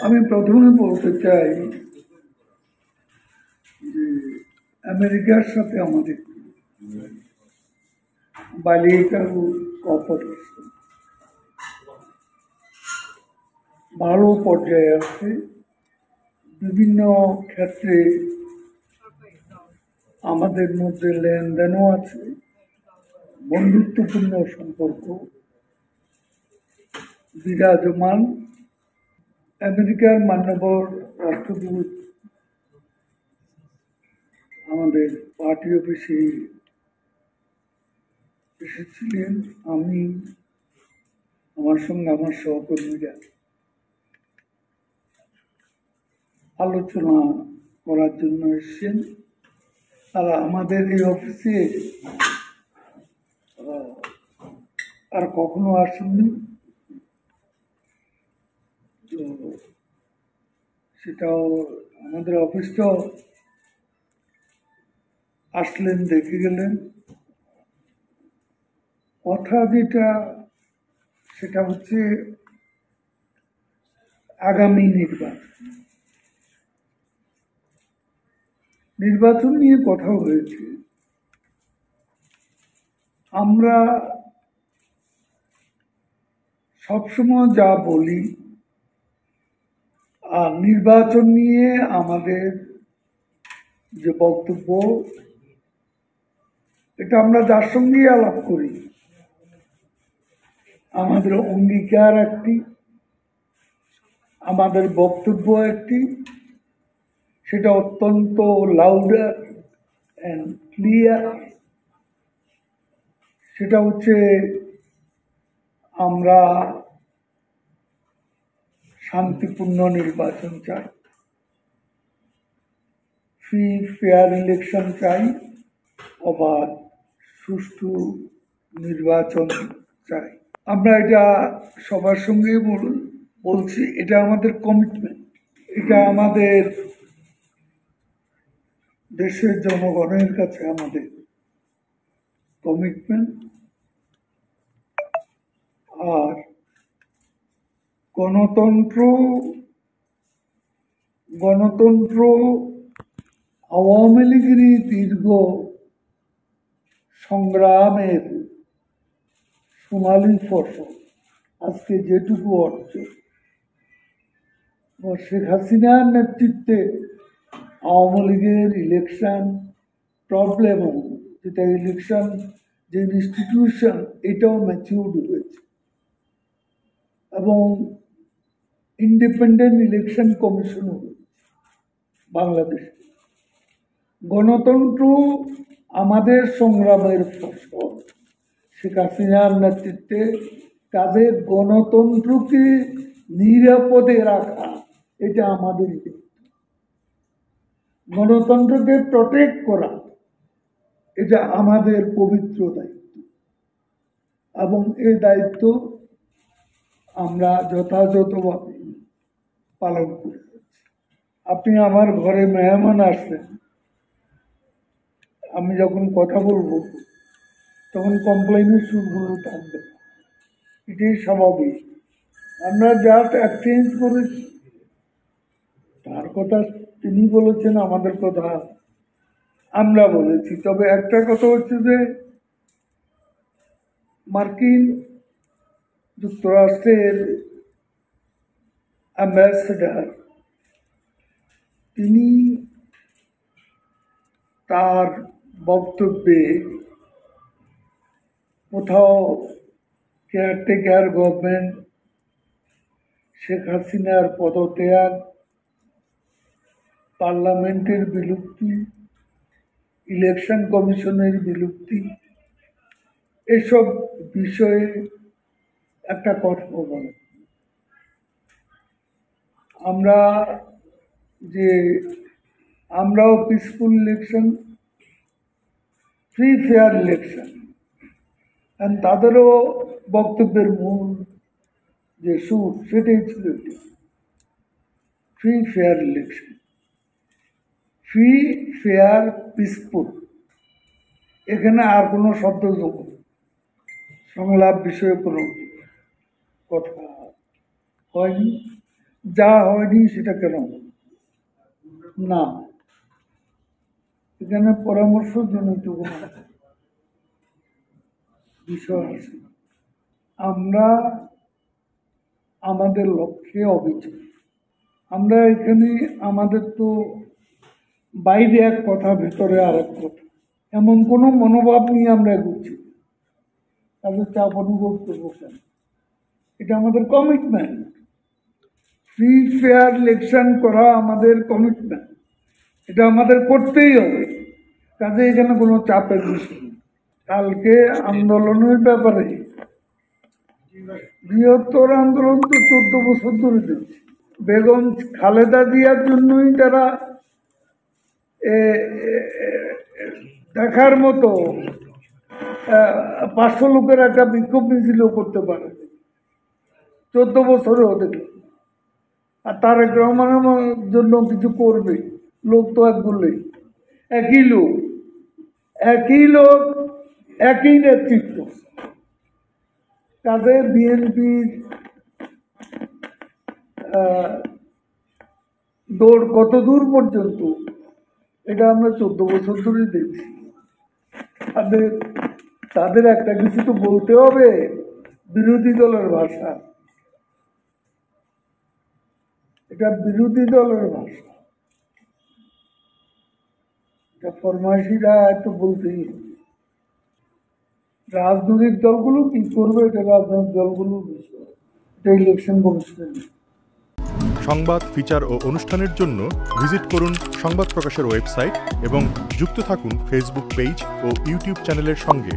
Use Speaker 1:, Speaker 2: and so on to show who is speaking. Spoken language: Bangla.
Speaker 1: আমি প্রথমে বলতে চাই যে আমেরিকার সাথে আমাদের বালিকার কপারেশন ভালো পর্যায়ে আছে। বিভিন্ন ক্ষেত্রে আমাদের মধ্যে লেনদেনও আছে, বন্ধুত্বপূর্ণ সম্পর্ক বিরাজমান। আমেরিকার মাননীয় রাষ্ট্রদূত আমাদের পার্টি অফিসে এসেছিলেন। আমি, আমার সঙ্গে আমার সহকর্মীরা আলোচনা করার জন্য এসেছেন। তারা আমাদের এই অফিসে আর কখনো আসেননি, তো সেটাও আমাদের অফিসটাও আসলেন, দেখে গেলেন। কথা যেটা সেটা হচ্ছে আগামী নির্বাচন নিয়ে কথা হয়েছে। আমরা সবসময় যা বলি, আর নির্বাচন নিয়ে আমাদের যে বক্তব্য, এটা আমরা যার সঙ্গেই আলাপ করি, আমাদের অঙ্গীকার একটি, আমাদের বক্তব্য একটি, সেটা অত্যন্ত লাউডার অ্যান্ড ক্লিয়ার। সেটা হচ্ছে আমরা শান্তিপূর্ণ নির্বাচন চাই, ফ্রি ফেয়ার ইলেকশন চাই, অবাধ সুষ্ঠু নির্বাচন চাই। আমরা এটা সবার সঙ্গে বলছি, এটা আমাদের কমিটমেন্ট, এটা আমাদের দেশের জনগণের কাছে আমাদের কমিটমেন্ট। আর গণতন্ত্র আওয়ামী লীগেরই দীর্ঘ সংগ্রামের সোনালী ফসল আজকে যেটুকু অর্জন, শেখ হাসিনার নেতৃত্বে আওয়ামী লীগের ইলেকশন প্রবলেম, যেটা ইলেকশন যে ইনস্টিটিউশন, এটাও ম্যাচিউরড হয়েছে এবং ইন্ডিপেন্ডেন্ট ইলেকশন কমিশন বাংলাদেশে। গণতন্ত্র আমাদের সংগ্রামের ফসল। শেখ হাসিনার নেতৃত্বে তাদের গণতন্ত্রকে নিরাপদে রাখা, এটা আমাদের দায়িত্ব। গণতন্ত্রকে প্রটেক্ট করা, এটা আমাদের পবিত্র দায়িত্ব এবং এই দায়িত্ব আমরা যথাযথভাবে পালন করে যাচ্ছি। আপনি আমার ঘরে মেহমান আসলেন, আমি যখন কথা বলবো তখন কমপ্লেনের সুরগুলো থাকবে, এটাই স্বাভাবিক। আমরা জাস্ট এক্সচেঞ্জ করেছি, তার কথা তিনি বলেছেন, আমাদের কথা আমরা বলেছি। তবে একটা কথা হচ্ছে যে মার্কিন যুক্তরাষ্ট্রের অ্যাম্বাসেডার, তিনি তার বক্তব্যে কোথাও কেয়ারটেকার গভর্নমেন্ট, শেখ হাসিনার পদত্যাগ, পার্লামেন্টের বিলুপ্তি, ইলেকশন কমিশনের বিলুপ্তি, এসব বিষয়ে একটা কথা বলে। আমরাও peaceful election, free fair election, তাদেরও বক্তব্যের মূল যে সুর, সেটাই ছিল free fair election, free fair peaceful. এখানে আর কোনো শব্দ যোগ সংলাপ বিষয়ে কোনো কথা হয়নি। যা হয়নি সেটা কেন না, এখানে পরামর্শজনিত কোনো বিষয় আছে। আমরা আমাদের লক্ষ্যে অবিচল। আমরা এখানে আমাদের তো বাইরে এক কথা, ভেতরে আর এক কথা, এমন কোনো মনোভাব নিয়ে আমরা এগুচ্ছি, তাদের চাপ অনুভব করবো কেন? এটা আমাদের কমিটমেন্ট। ফ্রি ফেয়ার ইলেকশন করা আমাদের কমিটমেন্ট, এটা আমাদের করতেই হবে। কাজে এখানে কোনো চাপের বিষয় নেই। কালকে আন্দোলনের ব্যাপারে, বৃহত্তর আন্দোলন তো 14 বছর ধরে চলছে। বেগম খালেদা জিয়ার জন্যই তারা দেখার মতো 500 লোকের একটা বিক্ষোভ মিছিল করতে পারে, 14 বছরেও দেখল। আর তারেক রহমানের জন্য কিছু করবে, লোক তো এক বললেই একই লোক, একই নেতৃত্ব। তাদের বিএনপির দৌড় কত দূর পর্যন্ত, এটা আমরা 14 বছর ধরে দেখছি। তাদের একটা কিছু তো বলতে হবে, বিরোধী দলের ভাষা, এটা বিরোধী দলের ভাষা, এটা ফরমাইশিরা একটু বলতেই হবে। রাজনৈতিক দলগুলো কি করবে, এটা রাজনৈতিক দলগুলোর বিষয়, এটা ইলেকশন কমিশনের।
Speaker 2: সংবাদ, ফিচার ও অনুষ্ঠানের জন্য ভিজিট করুন সংবাদ প্রকাশের ওয়েবসাইট এবং যুক্ত থাকুন ফেসবুক পেজ ও ইউটিউব চ্যানেলের সঙ্গে।